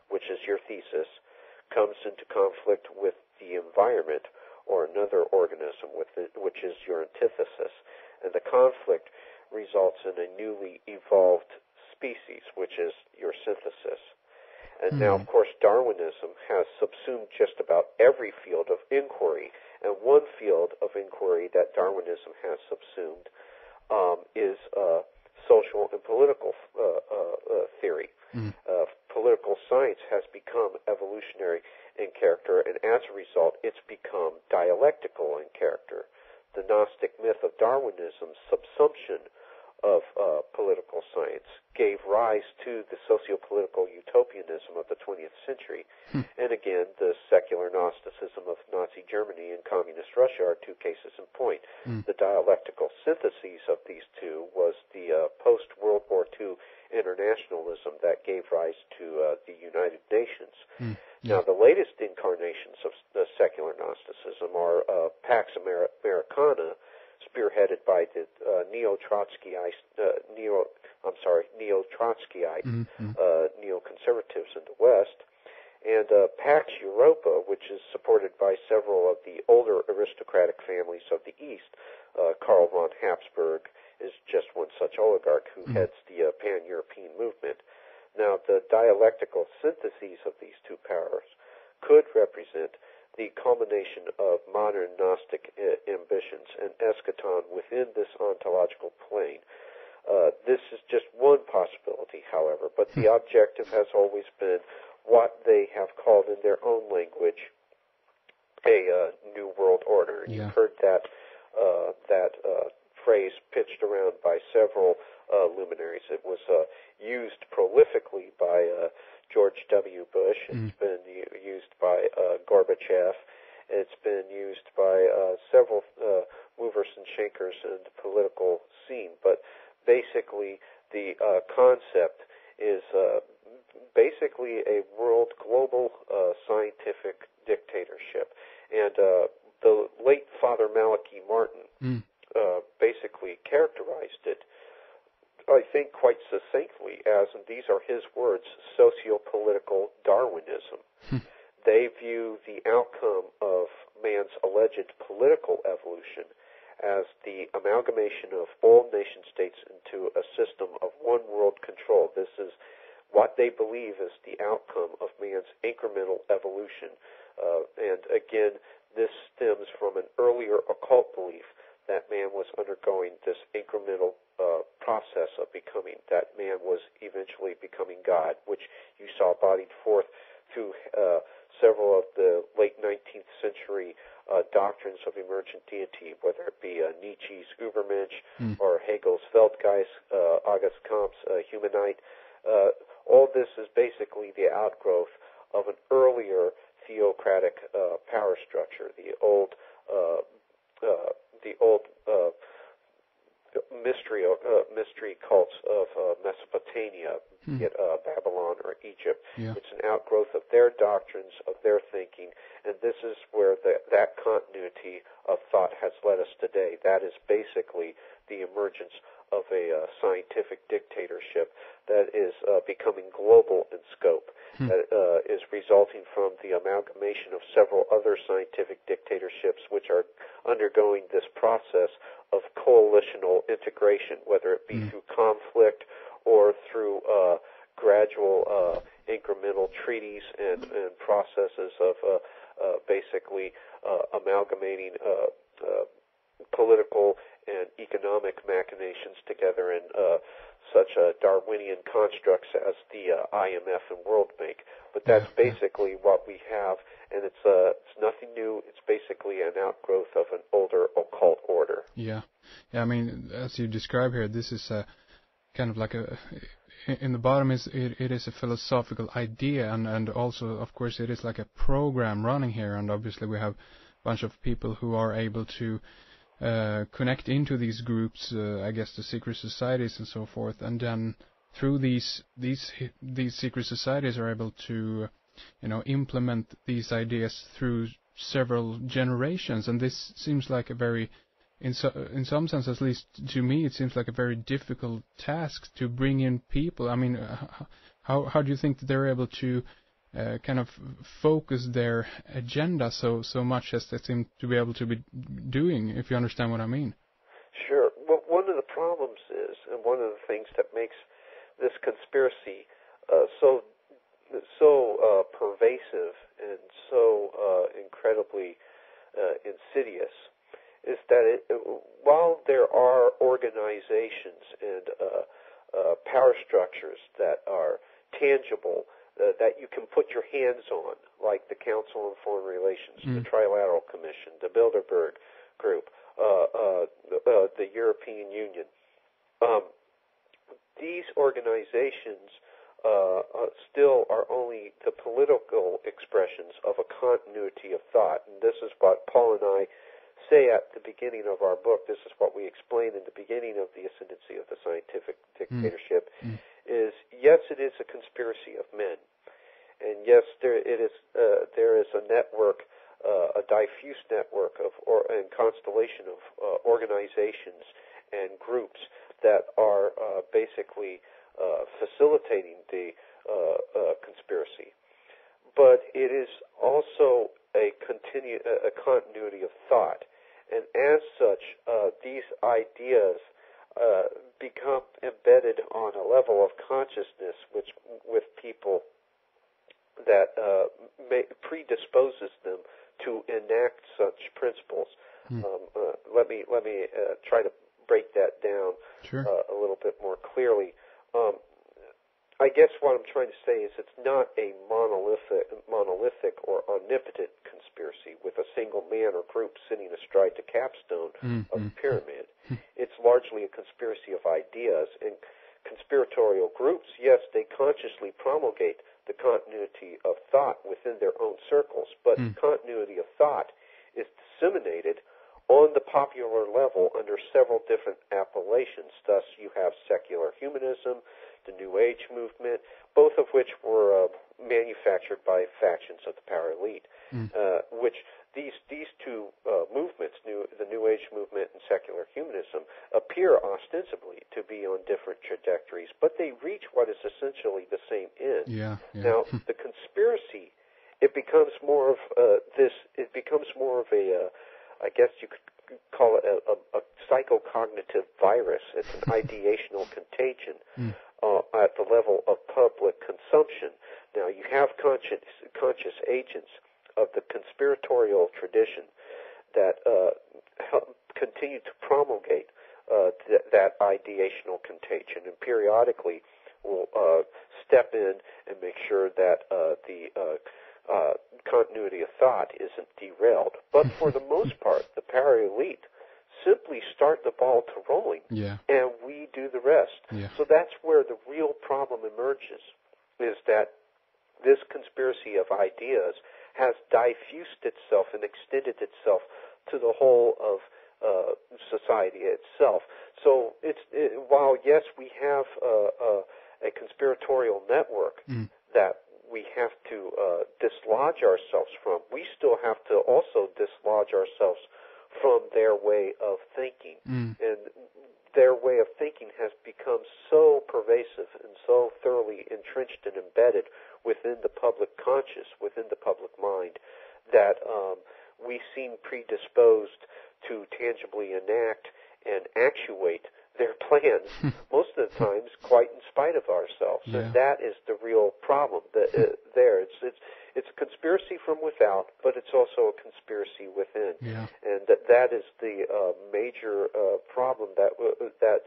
which is your thesis, comes into conflict with the environment or another organism, which is your antithesis. And the conflict results in a newly evolved species, which is your synthesis. And now, of course, Darwinism has subsumed just about every field of inquiry. And one field of inquiry that Darwinism has subsumed is social and political theory. Political science has become evolutionary in character, and as a result, it's become dialectical in character. The Gnostic myth of Darwinism's subsumption of political science gave rise to the socio-political utopianism of the 20th century. And again, the secular Gnosticism of Nazi Germany and Communist Russia are two cases in point. The dialectical syntheses of these two was the post-World War II internationalism that gave rise to the United Nations. Now, the latest incarnations of the secular Gnosticism are Pax Americana, spearheaded by the neo-Trotskyite neoconservatives in the West, and Pax Europa, which is supported by several of the older aristocratic families of the East. Karl von Habsburg is just one such oligarch who heads the pan-European movement. Now, the dialectical syntheses of these two powers could represent the culmination of modern Gnostic ambitions and eschaton within this ontological plane. This is just one possibility, however, but the objective has always been what they have called in their own language a New World Order. You've heard that phrase pitched around by several luminaries. It was used prolifically by George W. Bush. It's been used by Gorbachev. It's been used by several movers and shakers in the political scene. But basically, the concept is basically a world global scientific dictatorship. And the late Father Malachi Martin basically characterized it, I think, quite succinctly as, and these are his words, socio-political Darwinism. They view the outcome of man's alleged political evolution as the amalgamation of all nation-states into a system of one-world control. This is what they believe is the outcome of man's incremental evolution. And again, this stems from an earlier occult belief that man was undergoing this incremental process of becoming, that man was eventually becoming God, which you saw bodied forth through several of the late 19th century doctrines of emergent deity, whether it be Nietzsche's Übermensch or Hegel's Weltgeist, Auguste Comte's Humanite. All this is basically the outgrowth of an earlier theocratic power structure, the old mystery cults of Mesopotamia, Babylon or Egypt. It's an outgrowth of their doctrines, of their thinking, and this is where that continuity of thought has led us today. That is basically the emergence of a scientific dictatorship that is becoming global in scope, that is resulting from the amalgamation of several other scientific dictatorships which are undergoing this process of coalitional integration, whether it be through conflict or through gradual incremental treaties and processes of basically amalgamating political and economic machinations together in such Darwinian constructs as the IMF and World Bank. But that's basically what we have, and it's nothing new. It's basically an outgrowth of an older occult order. Yeah. I mean, as you describe here, this is kind of like in the bottom it is a philosophical idea, and also, of course, it is like a program running here, and obviously we have a bunch of people who are able to connect into these groups, I guess the secret societies and so forth, and then through these secret societies are able to, implement these ideas through several generations. And this seems like a very, in some sense, at least to me, it seems like a very difficult task to bring in people. I mean, how do you think that they're able to kind of focus their agenda so much as they seem to be able to be doing, if you understand what I mean? Sure. Well, one of the problems is, and one of the things that makes this conspiracy so pervasive and so incredibly insidious, is that while there are organizations and power structures that are tangible, that you can put your hands on, like the Council on Foreign Relations, the Trilateral Commission, the Bilderberg Group, the European Union. These organizations still are only the political expressions of a continuity of thought. And this is what Paul and I say at the beginning of our book. This is what we explain in the beginning of The Ascendancy of the Scientific Dictatorship, is yes, it is a conspiracy of men. And yes, there is a network, a diffuse network and constellation of organizations and groups that are basically facilitating the conspiracy. But it is also a continuity of thought, and as such, these ideas become embedded on a level of consciousness with people that predisposes them to enact such principles. Let me try to break that down a little bit more clearly. I guess what I'm trying to say is it's not a monolithic or omnipotent conspiracy with a single man or group sitting astride the capstone of the pyramid. It's largely a conspiracy of ideas, and conspiratorial groups, yes, they consciously promulgate the continuity of thought within their own circles, but continuity of thought is disseminated on the popular level under several different appellations. Thus, you have secular humanism, the New Age movement, both of which were manufactured by factions of the power elite, which these two movements, the New Age movement and secular humanism, appear ostensibly to be on different trajectories, but they reach what is essentially the same end. Now, the conspiracy, it becomes more of a I guess you could call it a psychocognitive virus. It's an ideational contagion at the level of public consumption. Now, you have conscious agents of the conspiratorial tradition that continue to promulgate that ideational contagion, and periodically will step in and make sure that the continuity of thought isn't derailed. But for the most part, the power elite simply start the ball to rolling, and we do the rest. So that's where the real problem emerges, is that this conspiracy of ideas has diffused itself and extended itself to the whole of society itself. So while, yes, we have a conspiratorial network that we have to dislodge ourselves from, we still have to also dislodge ourselves from their way of thinking. And their way of thinking has become so pervasive and so thoroughly entrenched and embedded within the public conscious, within the public mind, that we seem predisposed to tangibly enact and actuate their plans, most of the times quite in spite of ourselves. And that is the real problem there. It's a conspiracy from without, but it's also a conspiracy within. And that is the major problem that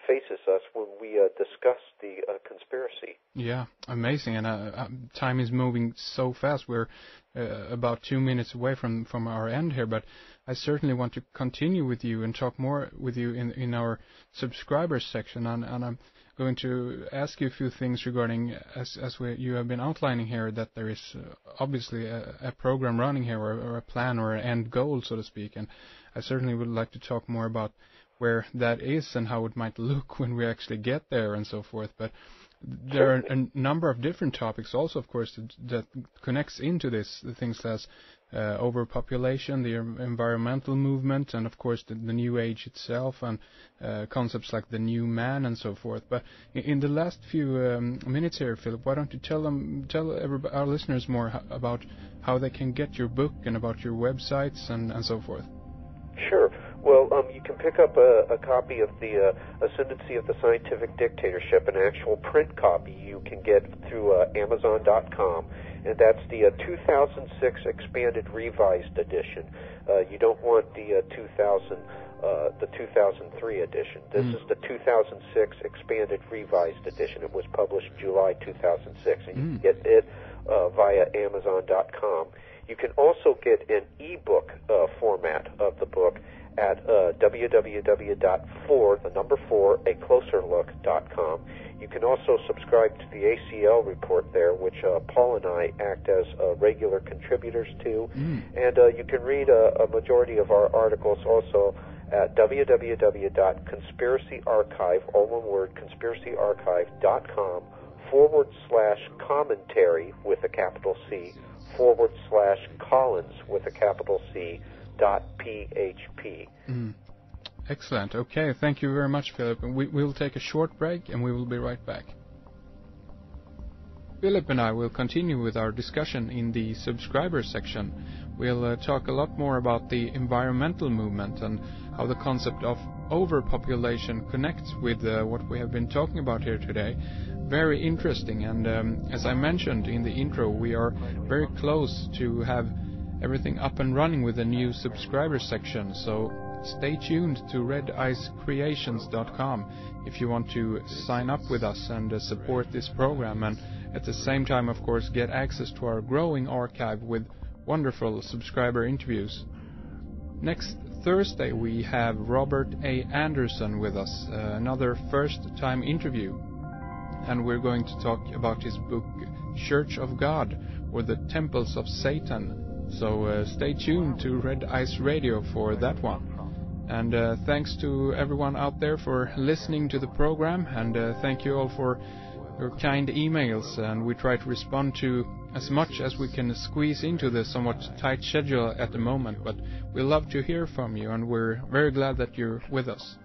faces us when we discuss the conspiracy. Yeah, amazing. And time is moving so fast. We're about 2 minutes away from our end here, but I certainly want to continue with you and talk more with you in our subscribers section. And I'm going to ask you a few things regarding, you have been outlining here, that there is obviously a program running here, or a plan, or an end goal, so to speak. And I certainly would like to talk more about where that is and how it might look when we actually get there and so forth. But there are a number of different topics also, of course, that connects into this, the things as overpopulation, the environmental movement, and of course the New Age itself, and concepts like the new man and so forth. But in the last few minutes here, Philip, why don't you tell our listeners more about how they can get your book and about your websites and so forth? Sure. Well, you can pick up a copy of the Ascendancy of the Scientific Dictatorship, an actual print copy you can get through Amazon.com, and that's the 2006 expanded revised edition. You don't want the 2003 edition. This is the 2006 expanded revised edition. It was published July 2006, and you can get it via Amazon.com. You can also get an ebook format of the book at www.4acloserlook.com. You can also subscribe to the ACL report there, which Paul and I act as regular contributors to. And you can read a majority of our articles also at www.conspiracyarchive, all one word, conspiracyarchive.com/commentary with a capital C /Collins with a capital C .php. Excellent. Okay, thank you very much, Philip. And we'll take a short break, and we will be right back. Philip and I will continue with our discussion in the subscriber section. We'll talk a lot more about the environmental movement and how the concept of overpopulation connects with what we have been talking about here today. Very interesting, and as I mentioned in the intro, we are very close to have everything up and running with a new subscriber section, so stay tuned to redicecreations.com if you want to sign up with us and support this program, and at the same time, of course, get access to our growing archive with wonderful subscriber interviews. Next Thursday we have Robert A. Anderson with us, another first-time interview, and we're going to talk about his book Church of God, or the Temples of Satan. So stay tuned to Red Ice Radio for that one. And thanks to everyone out there for listening to the program, and thank you all for your kind emails, and we try to respond to as much as we can squeeze into the somewhat tight schedule at the moment, but we love to hear from you, and we're very glad that you're with us.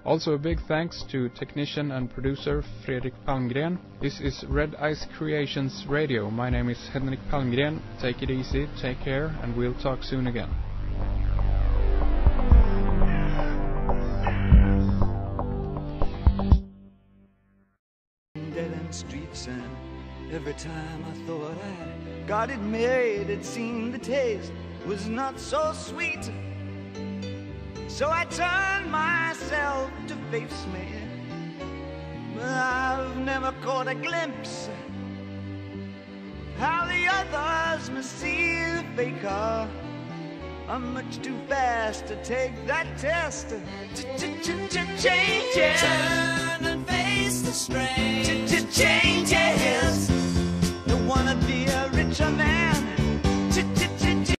Also a big thanks to technician and producer Fredrik Palmgren. This is Red Ice Creations Radio. My name is Henrik Palmgren. Take it easy, take care, and we'll talk soon again. Dead end streets, and every time I thought I got it made, it seemed the taste was not so sweet. So I turned myself to face me, but I've never caught a glimpse how the others must see the faker. I'm much too fast to take that test. Change it. Turn and face the strain.